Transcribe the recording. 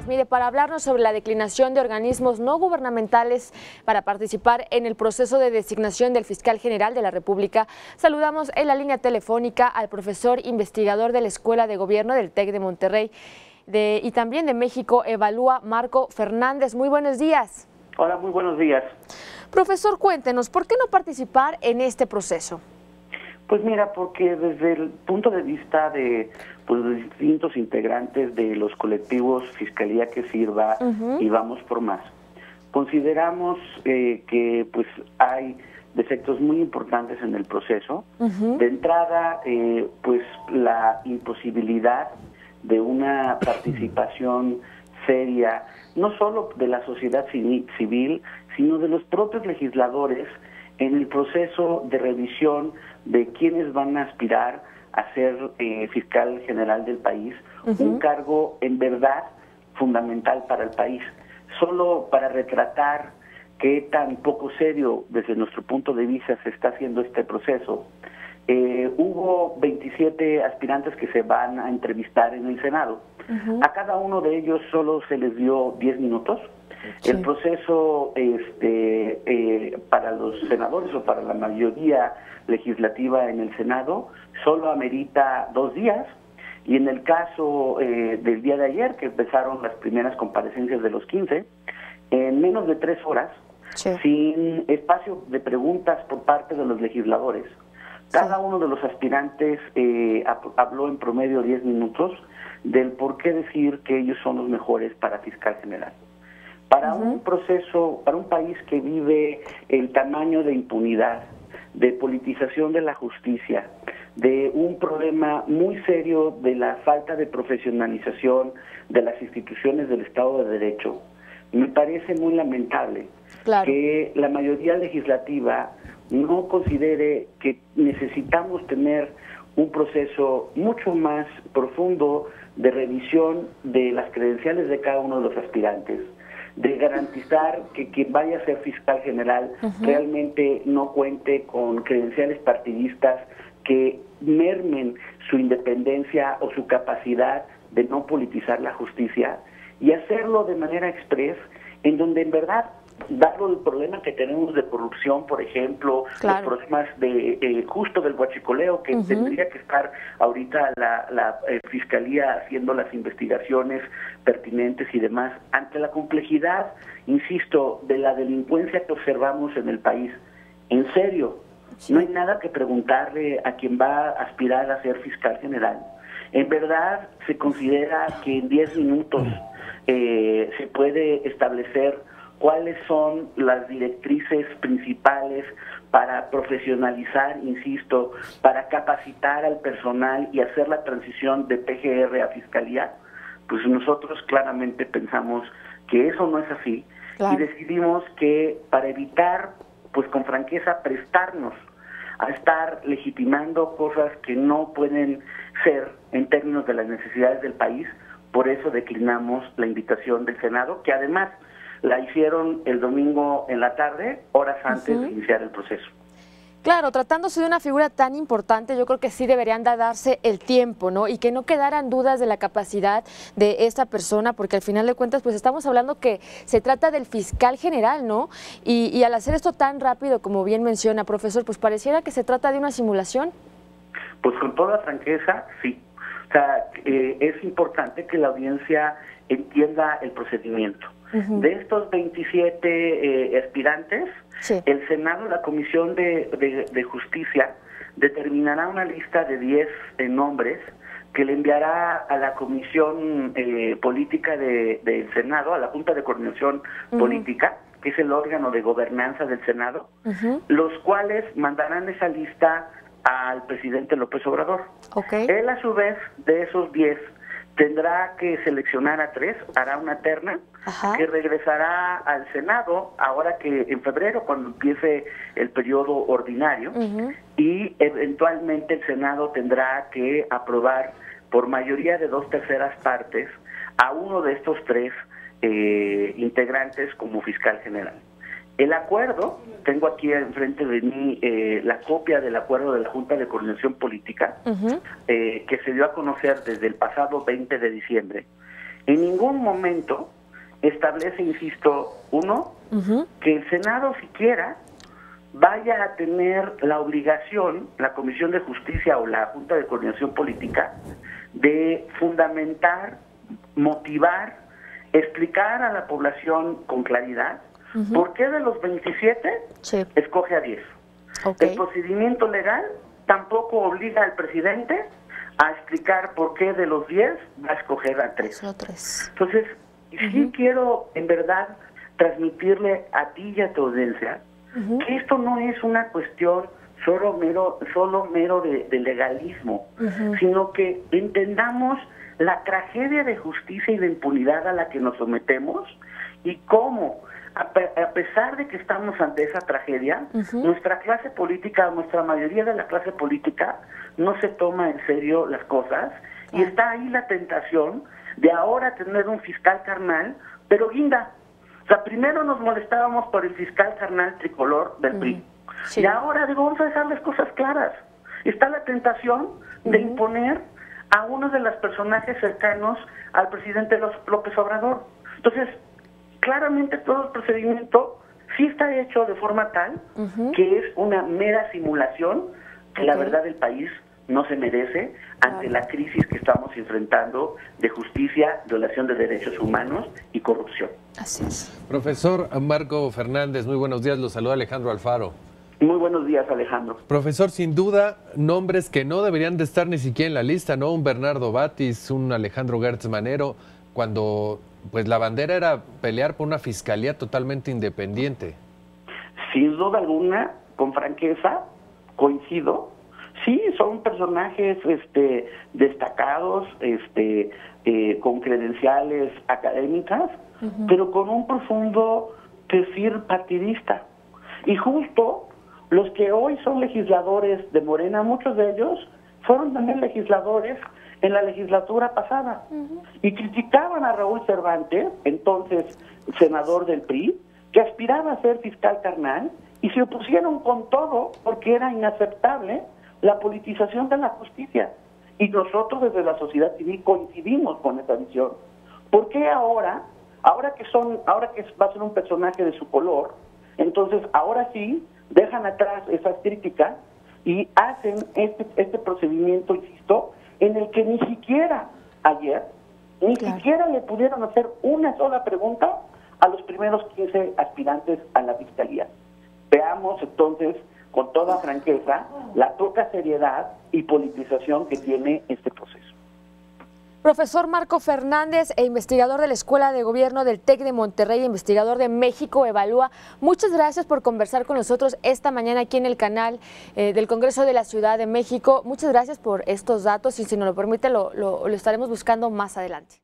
días. Mire, para hablarnos sobre la declinación de organismos no gubernamentales para participar en el proceso de designación del fiscal general de la República, saludamos en la línea telefónica al profesor investigador de la Escuela de Gobierno del TEC de Monterrey y también de México Evalúa, Marco Fernández. Muy buenos días. Hola, muy buenos días. Profesor, cuéntenos, ¿por qué no participar en este proceso? Pues mira, porque desde el punto de vista de los distintos integrantes de los colectivos Fiscalía que Sirva y Vamos por Más, consideramos que pues hay defectos muy importantes en el proceso. De entrada, pues la imposibilidad de una participación seria, no solo de la sociedad civil, sino de los propios legisladores en el proceso de revisión de quienes van a aspirar a ser fiscal general del país, un cargo en verdad fundamental para el país. Solo para retratar qué tan poco serio desde nuestro punto de vista se está haciendo este proceso, hubo 27 aspirantes que se van a entrevistar en el Senado. A cada uno de ellos solo se les dio 10 minutos. El proceso para los senadores o para la mayoría legislativa en el Senado solo amerita 2 días, y en el caso del día de ayer, que empezaron las primeras comparecencias de los 15, en menos de 3 horas, sin espacio de preguntas por parte de los legisladores, cada uno de los aspirantes habló en promedio 10 minutos del por qué decir que ellos son los mejores para fiscal general. Para un proceso, para un país que vive el tamaño de impunidad, de politización de la justicia, de un problema muy serio de la falta de profesionalización de las instituciones del Estado de Derecho, me parece muy lamentable que la mayoría legislativa no considere que necesitamos tener un proceso mucho más profundo de revisión de las credenciales de cada uno de los aspirantes, de garantizar que quien vaya a ser fiscal general realmente no cuente con credenciales partidistas que mermen su independencia o su capacidad de no politizar la justicia, y hacerlo de manera express, en donde en verdad, dado el problema que tenemos de corrupción, por ejemplo, los problemas de justo del huachicoleo, que tendría que estar ahorita la Fiscalía haciendo las investigaciones pertinentes y demás, ante la complejidad, insisto, de la delincuencia que observamos en el país. En serio, no hay nada que preguntarle a quien va a aspirar a ser fiscal general. En verdad, se considera que en 10 minutos se puede establecer cuáles son las directrices principales para profesionalizar, insisto, para capacitar al personal y hacer la transición de PGR a Fiscalía. Pues nosotros claramente pensamos que eso no es así, y decidimos que para evitar, pues con franqueza, prestarnos a estar legitimando cosas que no pueden ser en términos de las necesidades del país, por eso declinamos la invitación del Senado, que además la hicieron el domingo en la tarde, horas antes de iniciar el proceso. Claro, tratándose de una figura tan importante, yo creo que sí deberían darse el tiempo, ¿no? Y que no quedaran dudas de la capacidad de esta persona, porque al final de cuentas, pues estamos hablando que se trata del fiscal general, ¿no? Y al hacer esto tan rápido, como bien menciona, profesor, pues pareciera que se trata de una simulación. Pues con toda franqueza, sí. O sea, es importante que la audiencia entienda el procedimiento. De estos 27 aspirantes, el Senado, la Comisión de Justicia, determinará una lista de 10 nombres que le enviará a la Comisión Política del Senado, a la Junta de Coordinación Política, que es el órgano de gobernanza del Senado, los cuales mandarán esa lista al presidente López Obrador. Él, a su vez, de esos 10, tendrá que seleccionar a 3, hará una terna que regresará al Senado ahora que en febrero, cuando empiece el periodo ordinario, y eventualmente el Senado tendrá que aprobar por mayoría de 2/3 partes a uno de estos 3 integrantes como fiscal general. El acuerdo, tengo aquí enfrente de mí la copia del acuerdo de la Junta de Coordinación Política, que se dio a conocer desde el pasado 20 de diciembre, En ningún momento establece, insisto, uno, que el Senado siquiera vaya a tener la obligación, la Comisión de Justicia o la Junta de Coordinación Política, de fundamentar, motivar, explicar a la población con claridad por qué de los 27 escoge a 10. El procedimiento legal tampoco obliga al presidente a explicar por qué de los 10 va a escoger a 3. Entonces, sí quiero en verdad transmitirle a ti y a tu audiencia que esto no es una cuestión solo mero de legalismo, sino que entendamos la tragedia de justicia y de impunidad a la que nos sometemos y cómo, a pesar de que estamos ante esa tragedia, nuestra clase política, nuestra mayoría de la clase política, no se toma en serio las cosas y está ahí la tentación de ahora tener un fiscal carnal, pero guinda. O sea, primero nos molestábamos por el fiscal carnal tricolor del PRI. Y ahora digo, vamos a dejar las cosas claras. Está la tentación de imponer a uno de los personajes cercanos al presidente López Obrador. Entonces, claramente todo el procedimiento sí está hecho de forma tal que es una mera simulación que la verdad del país no se merece ante la crisis que estamos enfrentando de justicia, violación de derechos humanos y corrupción. Así es. Profesor Marco Fernández, muy buenos días, los saluda Alejandro Alfaro. Muy buenos días, Alejandro. Profesor, sin duda, nombres que no deberían de estar ni siquiera en la lista, ¿no? Un Bernardo Batis, un Alejandro Gertz Manero, cuando pues la bandera era pelear por una fiscalía totalmente independiente. Sin duda alguna, con franqueza, coincido. Sí, son personajes destacados, con credenciales académicas, pero con un profundo perfil partidista. Y justo los que hoy son legisladores de Morena, muchos de ellos fueron también legisladores en la legislatura pasada. Y criticaban a Raúl Cervantes, entonces senador del PRI, que aspiraba a ser fiscal carnal, y se opusieron con todo porque era inaceptable la politización de la justicia. Y nosotros desde la sociedad civil coincidimos con esa visión. ¿Por qué ahora que va a ser un personaje de su color, entonces ahora sí dejan atrás esas críticas y hacen este procedimiento, insisto, en el que ni siquiera ayer, ni siquiera le pudieron hacer una sola pregunta a los primeros 15 aspirantes a la fiscalía? Veamos entonces con toda franqueza la poca seriedad y politización que tiene este proceso. Profesor Marco Fernández, investigador de la Escuela de Gobierno del TEC de Monterrey, investigador de México Evalúa, muchas gracias por conversar con nosotros esta mañana aquí en el canal del Congreso de la Ciudad de México. Muchas gracias por estos datos y si nos lo permite lo estaremos buscando más adelante.